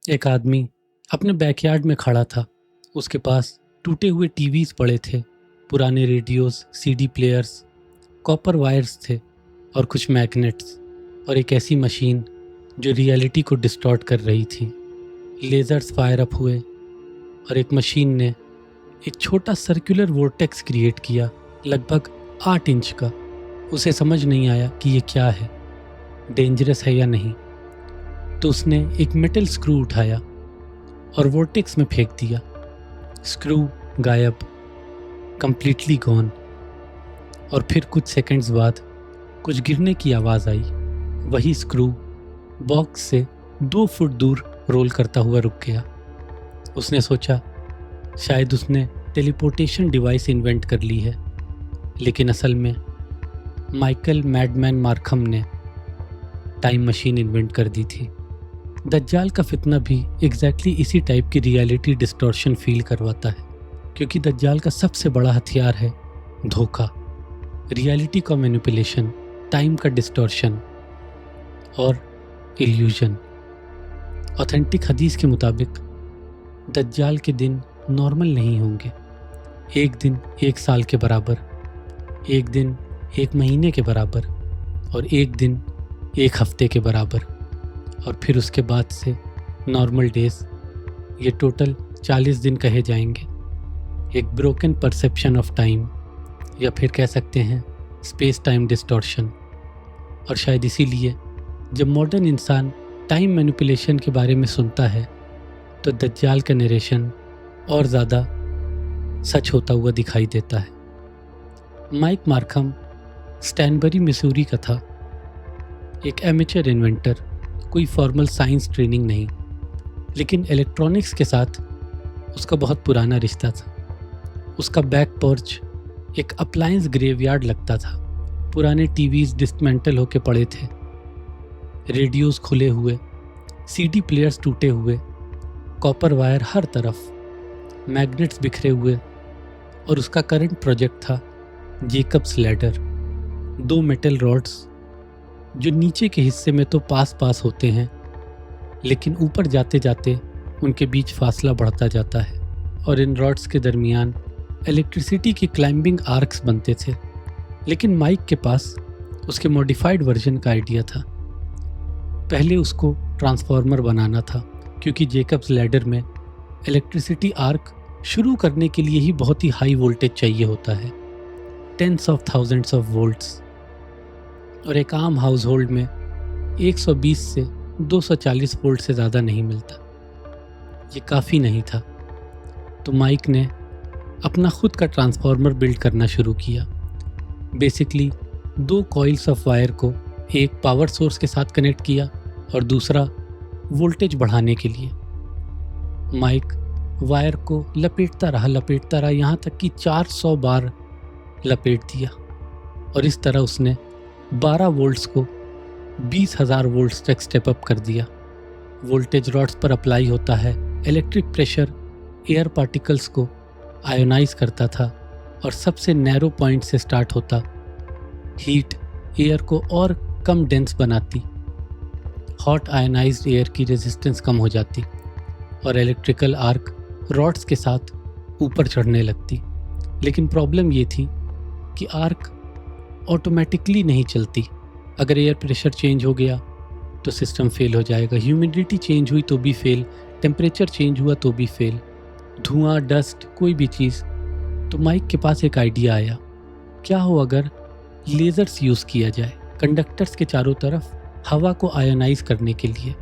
एक आदमी अपने बैकयार्ड में खड़ा था। उसके पास टूटे हुए टीवीज पड़े थे, पुराने radios, CD players, copper wires थे और कुछ मैग्नेट्स और एक ऐसी मशीन जो रियलिटी को डिस्टॉर्ट कर रही थी। लेजर्स फायर अप हुए और एक मशीन ने एक छोटा सर्कुलर वोर्टेक्स क्रिएट किया, लगभग 8 इंच का। उसे समझ नहीं आया कि ये क्या है, डेंजरस है या नहीं। तो उसने एक मेटल स्क्रू उठाया और वोर्टेक्स में फेंक दिया। स्क्रू गायब, कंप्लीटली गॉन। और फिर कुछ सेकंड्स बाद कुछ गिरने की आवाज़ आई। वही स्क्रू बॉक्स से 2 फुट दूर रोल करता हुआ रुक गया। उसने सोचा शायद उसने टेलीपोर्टेशन डिवाइस इन्वेंट कर ली है, लेकिन असल में माइकल मैडमैन मार्कम ने टाइम मशीन इन्वेंट कर दी थी। दज्जाल का फितना भी एग्जैक्टली इसी टाइप की रियलिटी डिस्टॉर्शन फील करवाता है, क्योंकि दज्जाल का सबसे बड़ा हथियार है धोखा, रियलिटी का मैनिपुलेशन, टाइम का डिस्टॉर्शन और इल्यूजन। ऑथेंटिक हदीस के मुताबिक दज्जाल के दिन नॉर्मल नहीं होंगे। एक दिन 1 साल के बराबर, एक दिन 1 महीने के बराबर और एक दिन 1 हफ्ते के बराबर। और फिर उसके बाद से नॉर्मल डेज, ये टोटल 40 दिन कहे जाएंगे। एक ब्रोकन परसेप्शन ऑफ टाइम, या फिर कह सकते हैं स्पेस टाइम डिस्टॉर्शन। और शायद इसीलिए जब मॉडर्न इंसान टाइम मैनिपुलेशन के बारे में सुनता है तो दज्जाल का नरेशन और ज़्यादा सच होता हुआ दिखाई देता है। माइक मार्कम स्टैनबरी मिसूरी का था, एक एमेचर इन्वेंटर, कोई फॉर्मल साइंस ट्रेनिंग नहीं, लेकिन इलेक्ट्रॉनिक्स के साथ उसका बहुत पुराना रिश्ता था। उसका बैक पोर्च एक अप्लायंस ग्रेवयार्ड लगता था। पुराने टीवीज डिस्मेंटल होके पड़े थे, रेडियोस खुले हुए, सीडी प्लेयर्स टूटे हुए, कॉपर वायर हर तरफ, मैग्नेट्स बिखरे हुए। और उसका करंट प्रोजेक्ट था जेकब्स लैडर, 2 मेटल रॉड्स जो नीचे के हिस्से में तो पास होते हैं, लेकिन ऊपर जाते जाते उनके बीच फासला बढ़ता जाता है और इन रॉड्स के दरमियान इलेक्ट्रिसिटी के क्लाइंबिंग आर्क्स बनते थे। लेकिन माइक के पास उसके मॉडिफाइड वर्जन का आइडिया था। पहले उसको ट्रांसफार्मर बनाना था, क्योंकि जेकब्स लैडर में इलेक्ट्रिसिटी आर्क शुरू करने के लिए ही बहुत ही हाई वोल्टेज चाहिए होता है, 10s of thousands of volts। और एक आम हाउस होल्ड में 120 से 240 वोल्ट से ज़्यादा नहीं मिलता। ये काफ़ी नहीं था। तो माइक ने अपना खुद का ट्रांसफार्मर बिल्ड करना शुरू किया। बेसिकली 2 कॉइल्स ऑफ वायर को एक पावर सोर्स के साथ कनेक्ट किया और दूसरा वोल्टेज बढ़ाने के लिए। माइक वायर को लपेटता रहा यहाँ तक कि 400 बार लपेट दिया। और इस तरह उसने 12 वोल्ट्स को 20,000 वोल्ट्स तक स्टेप अप कर दिया। वोल्टेज रॉड्स पर अप्लाई होता है, इलेक्ट्रिक प्रेशर एयर पार्टिकल्स को आयोनाइज करता था और सबसे नैरो पॉइंट से स्टार्ट होता। हीट एयर को और कम डेंस बनाती, हॉट आयोनाइज्ड एयर की रेजिस्टेंस कम हो जाती और इलेक्ट्रिकल आर्क रॉड्स के साथ ऊपर चढ़ने लगती। लेकिन प्रॉब्लम ये थी कि आर्क ऑटोमेटिकली नहीं चलती। अगर एयर प्रेशर चेंज हो गया तो सिस्टम फेल हो जाएगा, ह्यूमिडिटी चेंज हुई तो भी फेल, टेम्परेचर चेंज हुआ तो भी फेल, धुआं, डस्ट, कोई भी चीज़। तो माइक के पास एक आइडिया आया, क्या हो अगर लेज़र्स यूज़ किया जाए कंडक्टर्स के चारों तरफ हवा को आयोनाइज करने के लिए,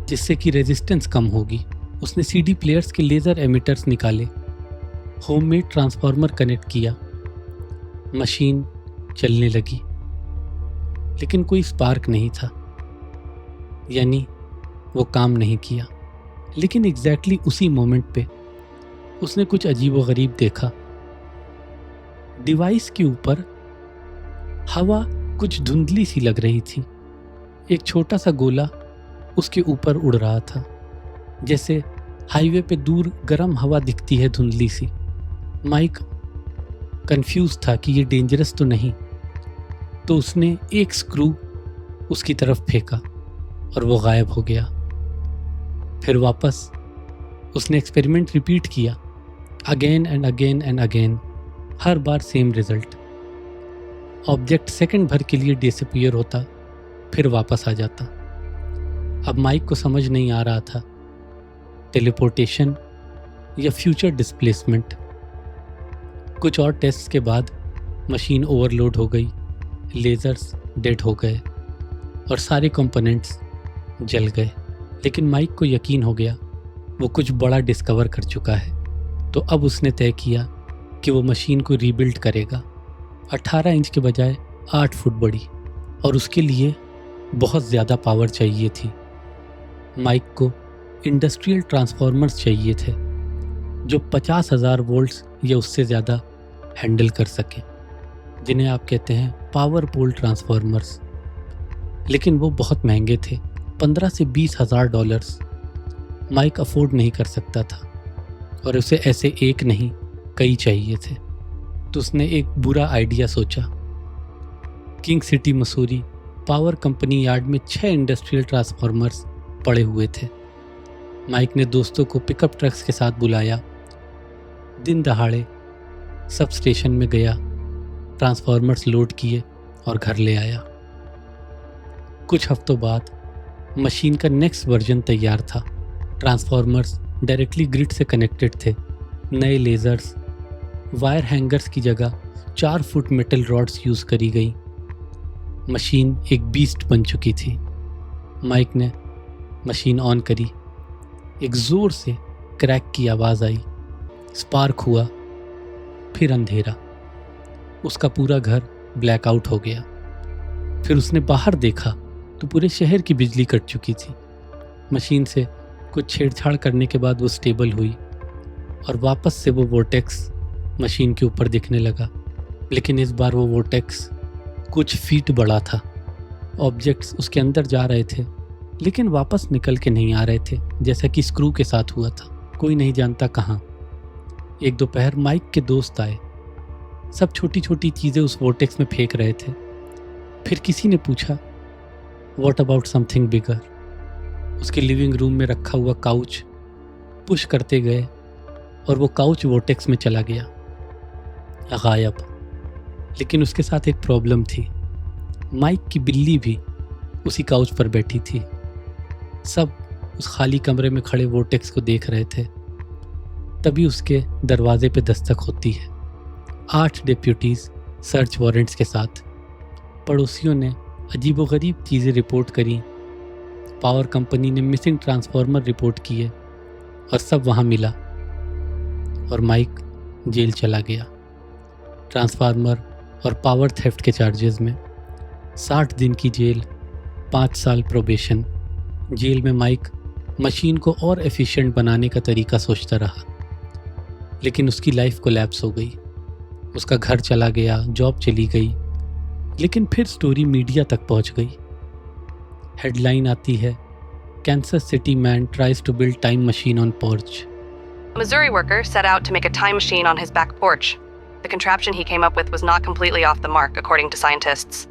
जिससे कि रेजिस्टेंस कम होगी। उसने सीडी प्लेयर्स के लेज़र एमिटर्स निकाले, होममेड ट्रांसफार्मर कनेक्ट किया, मशीन चलने लगी। लेकिन कोई स्पार्क नहीं था, यानी वो काम नहीं किया। लेकिन एग्जैक्टली उसी मोमेंट पे उसने कुछ अजीबोगरीब देखा। डिवाइस के ऊपर हवा कुछ धुंधली सी लग रही थी। एक छोटा सा गोला उसके ऊपर उड़ रहा था, जैसे हाईवे पे दूर गर्म हवा दिखती है धुंधली सी। माइक कंफ्यूज था कि ये डेंजरस तो नहीं। तो उसने एक स्क्रू उसकी तरफ फेंका और वो गायब हो गया। फिर वापस उसने एक्सपेरिमेंट रिपीट किया, again and again and again. Her bar same result. Object second भर के लिए डिसअपीयर होता, फिर वापस आ जाता। अब माइक को समझ नहीं आ रहा था, टेलीपोर्टेशन या फ्यूचर डिस्प्लेसमेंट। कुछ और टेस्ट के बाद मशीन ओवरलोड हो गई, लेजर्स डेड हो गए और सारे कंपोनेंट्स जल गए। लेकिन माइक को यकीन हो गया वो कुछ बड़ा डिस्कवर कर चुका है। तो अब उसने तय किया कि वो मशीन को रीबिल्ड करेगा, 18 इंच के बजाय 8 फुट बड़ी, और उसके लिए बहुत ज़्यादा पावर चाहिए थी। माइक को इंडस्ट्रियल ट्रांसफॉर्मर्स चाहिए थे जो 50,000 वोल्ट्स या उससे ज़्यादा हैंडल कर सकें, जिन्हें आप कहते हैं पावर पोल ट्रांसफॉर्मर्स। लेकिन वो बहुत महंगे थे, 15 से 20,000 डॉलर्स। माइक अफोर्ड नहीं कर सकता था और उसे ऐसे एक नहीं कई चाहिए थे। तो उसने एक बुरा आइडिया सोचा। King city Mussoorie power company yard में 6 इंडस्ट्रियल ट्रांसफॉर्मर्स पड़े हुए थे। माइक ने दोस्तों को पिकअप ट्रक्स के साथ बुलाया, दिन दहाड़े सब स्टेशन में गया, ट्रांसफॉर्मर्स लोड किए और घर ले आया। कुछ हफ्तों बाद मशीन का नेक्स्ट वर्जन तैयार था। ट्रांसफॉर्मर्स डायरेक्टली ग्रिड से कनेक्टेड थे। नए लेजर्स, वायर हैंगर्स की जगह 4 फुट मेटल रॉड्स यूज़ करी गई। मशीन एक बीस्ट बन चुकी थी। माइक ने मशीन ऑन करी, एक ज़ोर से क्रैक की आवाज़ आई, स्पार्क हुआ, फिर अंधेरा। उसका पूरा घर ब्लैकआउट हो गया। फिर उसने बाहर देखा तो पूरे शहर की बिजली कट चुकी थी। मशीन से कुछ छेड़छाड़ करने के बाद वो स्टेबल हुई और वापस से वो वोर्टेक्स मशीन के ऊपर दिखने लगा। लेकिन इस बार वो वोर्टेक्स कुछ फीट बड़ा था। ऑब्जेक्ट्स उसके अंदर जा रहे थे लेकिन वापस निकल के नहीं आ रहे थे, जैसा कि स्क्रू के साथ हुआ था, कोई नहीं जानता कहाँ। एक दोपहर माइक के दोस्त आए, सब छोटी छोटी चीज़ें उस वोर्टेक्स में फेंक रहे थे। फिर किसी ने पूछा, व्हाट अबाउट समथिंग बिगर? उसके लिविंग रूम में रखा हुआ काउच पुश करते गए और वो काउच वोर्टेक्स में चला गया, गायब। लेकिन उसके साथ एक प्रॉब्लम थी, माइक की बिल्ली भी उसी काउच पर बैठी थी। सब उस खाली कमरे में खड़े वोर्टेक्स को देख रहे थे। तभी उसके दरवाजे पे दस्तक होती है। 8 डेप्यूटीज सर्च वारंट्स के साथ। पड़ोसियों ने अजीबोगरीब चीज़ें रिपोर्ट करी। पावर कंपनी ने मिसिंग ट्रांसफॉर्मर रिपोर्ट किए और सब वहाँ मिला और माइक जेल चला गया। ट्रांसफार्मर और पावर थेफ्ट के चार्जेस में 60 दिन की जेल, 5 साल प्रोबेशन। जेल में माइक मशीन को और एफिशिएंट बनाने का तरीका सोचता रहा, लेकिन उसकी लाइफ कोलैप्स हो गई। उसका घर चला गया, जॉब चली गई। लेकिन फिर स्टोरी मीडिया तक पहुंच गई। हेडलाइन आती है, Kansas City man tries to build time machine on porch. A Missouri worker set out to make a time machine on his back porch. The contraption he came up with was not completely off the mark, according to scientists.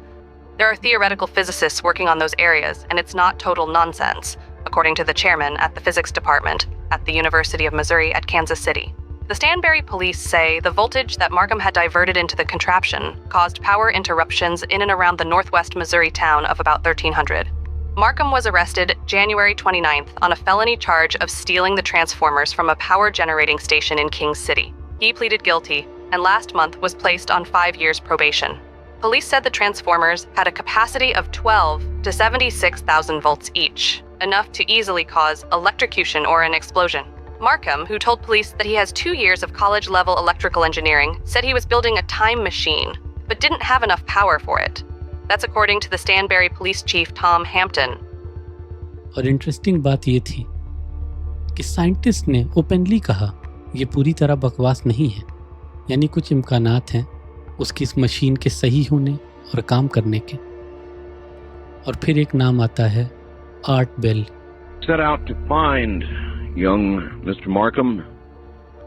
There are theoretical physicists working on those areas, and it's not total nonsense, according to the chairman at the physics department at the University of Missouri at Kansas City. The Stanberry police say the voltage that Markham had diverted into the contraption caused power interruptions in and around the northwest Missouri town of about 1300. Markham was arrested January 29th on a felony charge of stealing the transformers from a power generating station in King City. He pleaded guilty and last month was placed on 5 years probation. Police said the transformers had a capacity of 12 to 76,000 volts each, enough to easily cause electrocution or an explosion. Markham, who told police that he has 2 years of college-level electrical engineering, said he was building a time machine, but didn't have enough power for it. That's according to the Stanberry Police Chief Tom Hampton. और interesting बात ये थी कि scientist ने openly कहा ये पूरी तरह बकवास नहीं है, यानी कुछ इम्कानात हैं उसकी इस मशीन के सही होने और काम करने के। और फिर एक नाम आता है, Art Bell. Set out to find young Mr. Markham,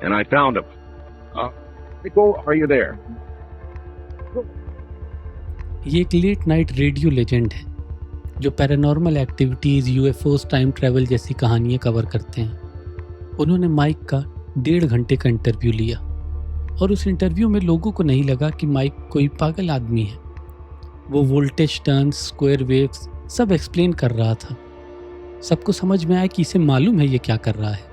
and I found him. Nico, are you there? ये एक लेट नाइट रेडियो लेजेंड है जो paranormal activities, UFOs, time travel जैसी कहानियाँ कवर करते हैं। उन्होंने माइक का 1.5 घंटे का इंटरव्यू लिया और उस इंटरव्यू में लोगों को नहीं लगा कि माइक कोई पागल आदमी है। वो वोल्टेज टर्न्स, स्क्वायर वेव्स सब एक्सप्लेन कर रहा था। सबको समझ में आया कि इसे मालूम है ये क्या कर रहा है।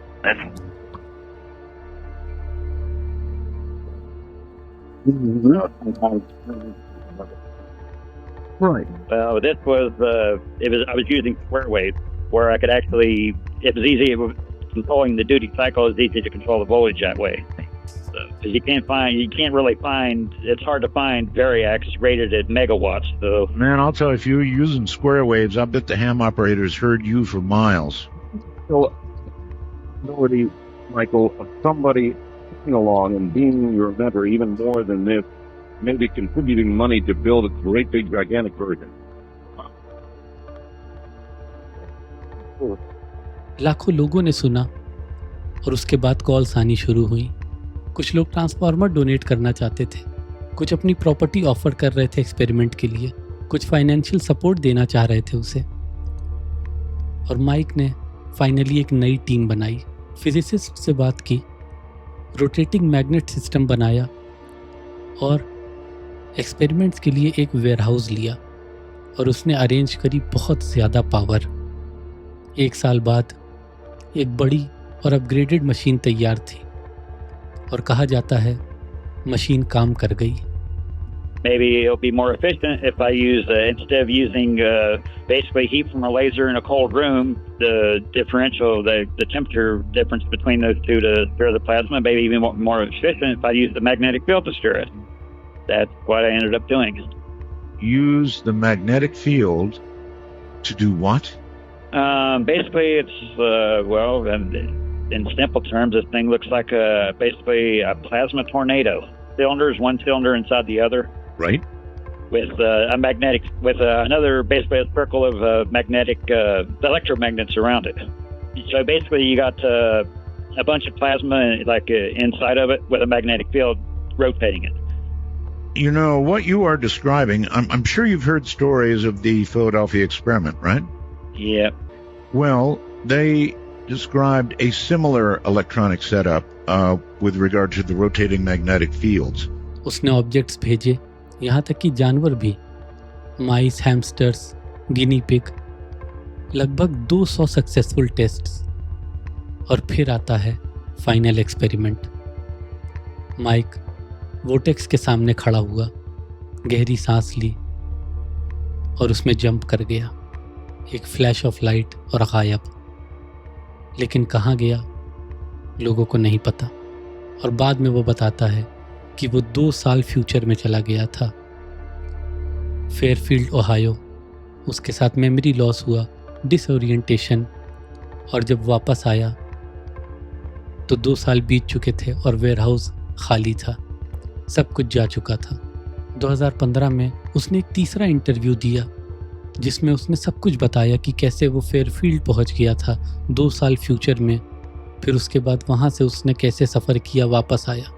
Right. This was I was using square wave where I could actually, it was easy, controlling the duty cycle is easy to control the voltage that way. Because you can't really find, it's hard to find variacs rated at megawatts. So Man, I'll tell you, if you were using square waves, I bet the ham operators heard you for miles. So, ability, Michael, of somebody coming along and being your mentor even more than this, maybe contributing money to build a great big gigantic version. लाखों लोगों ने सुना और उसके बाद calls आनी शुरू हुई। कुछ लोग ट्रांसफार्मर डोनेट करना चाहते थे, कुछ अपनी प्रॉपर्टी ऑफर कर रहे थे एक्सपेरिमेंट के लिए, कुछ फाइनेंशियल सपोर्ट देना चाह रहे थे उसे। और माइक ने फाइनली एक नई टीम बनाई, फिजिसिस्ट से बात की, रोटेटिंग मैग्नेट सिस्टम बनाया और एक्सपेरिमेंट्स के लिए एक वेयरहाउस लिया और उसने अरेंज करी बहुत ज़्यादा पावर। 1 साल बाद एक बड़ी और अपग्रेडेड मशीन तैयार थी और कहा जाता है मशीन काम कर गई। maybe it'll be more efficient if I use, instead of using basically heat from a laser in a cold room, the differential, the temperature difference between those two to stir the plasma, maybe even more efficient if I use the magnetic field to stir it. That's what I ended up doing. Use the magnetic field to do what? Basically, it's, in simple terms, this thing looks like basically a plasma tornado. Cylinders, one cylinder inside the other. Right. With a magnetic, with another, basically a circle of magnetic electromagnets around it. So basically, you got a bunch of plasma like inside of it with a magnetic field rotating it. You know, what you are describing, I'm sure you've heard stories of the Philadelphia experiment, right? Yep. Well, they described a similar electronic setup with regard to the rotating magnetic fields. उसने objects भेजे, यहाँ तक कि जानवर भी, माइस, hamsters, guinea pig, लगभग 200 successful tests. और फिर आता है फाइनल एक्सपेरिमेंट। माइक वोटेक्स के सामने खड़ा हुआ, गहरी सांस ली और उसमें जंप कर गया। एक फ्लैश ऑफ लाइट और गायब। लेकिन कहाँ गया लोगों को नहीं पता। और बाद में वो बताता है कि वो 2 साल फ्यूचर में चला गया था, फेयरफील्ड ओहायो। उसके साथ मेमोरी लॉस हुआ, डिसओरिएंटेशन, और जब वापस आया तो 2 साल बीत चुके थे और वेयरहाउस खाली था, सब कुछ जा चुका था। 2015 में उसने एक तीसरा इंटरव्यू दिया जिसमें उसने सब कुछ बताया कि कैसे वो फेयरफील्ड पहुंच गया था 2 साल फ्यूचर में, फिर उसके बाद वहाँ से उसने कैसे सफ़र किया, वापस आया।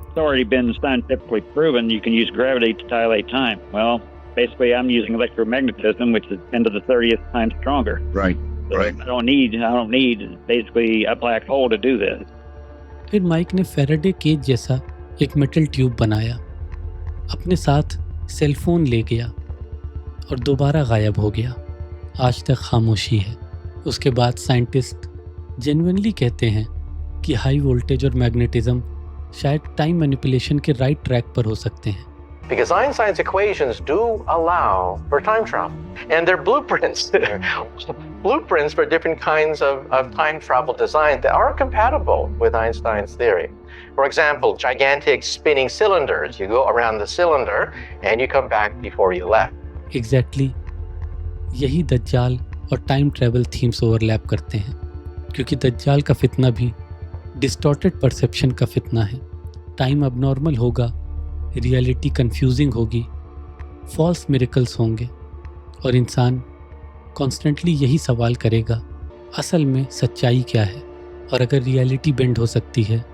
It's already been scientifically proven you can use gravity to dilate time. Well, basically I'm using electromagnetism, which is 10 to the 30th time stronger. Right, So right. I don't need basically a black hole to do this. फिर mic ने Faraday cage जैसा एक metal tube बनाया, अपने साथ cellphone ले गया और दोबारा गायब हो गया। आज तक खामोशी है। उसके बाद साइंटिस्ट जेन्युइनली कहते हैं कि हाई वोल्टेज और मैग्नेटिज्म शायद टाइम मैनिपुलेशन के राइट ट्रैक पर हो सकते हैं। Because Einstein's equations do allow for time travel. And they're blueprints. Blueprints for different kinds of time travel design that are compatible with Einstein's theory. For example, gigantic spinning cylinders. You go around the cylinder and you come back before you left. Exactly यही दज्जाल और time travel themes overlap करते हैं, क्योंकि दज्जाल का फितना भी distorted perception का फितना है। टाइम अबनॉर्मल होगा, रियलिटी कंफ्यूजिंग होगी, फॉल्स मिरेकल्स होंगे और इंसान कॉन्स्टेंटली यही सवाल करेगा, असल में सच्चाई क्या है। और अगर रियलिटी बेंड हो सकती है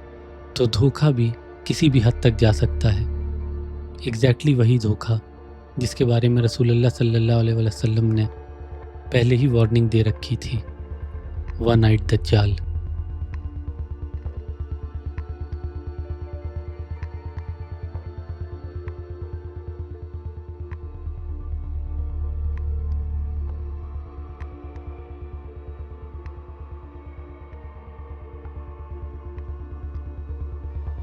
तो धोखा भी किसी भी हद तक जा सकता है। एग्जैक्टली वही धोखा जिसके बारे में रसूलुल्लाह सल्लल्लाहु अलैहि वसल्लम ने पहले ही वार्निंग दे रखी थी, वन नाइट दज्जाल।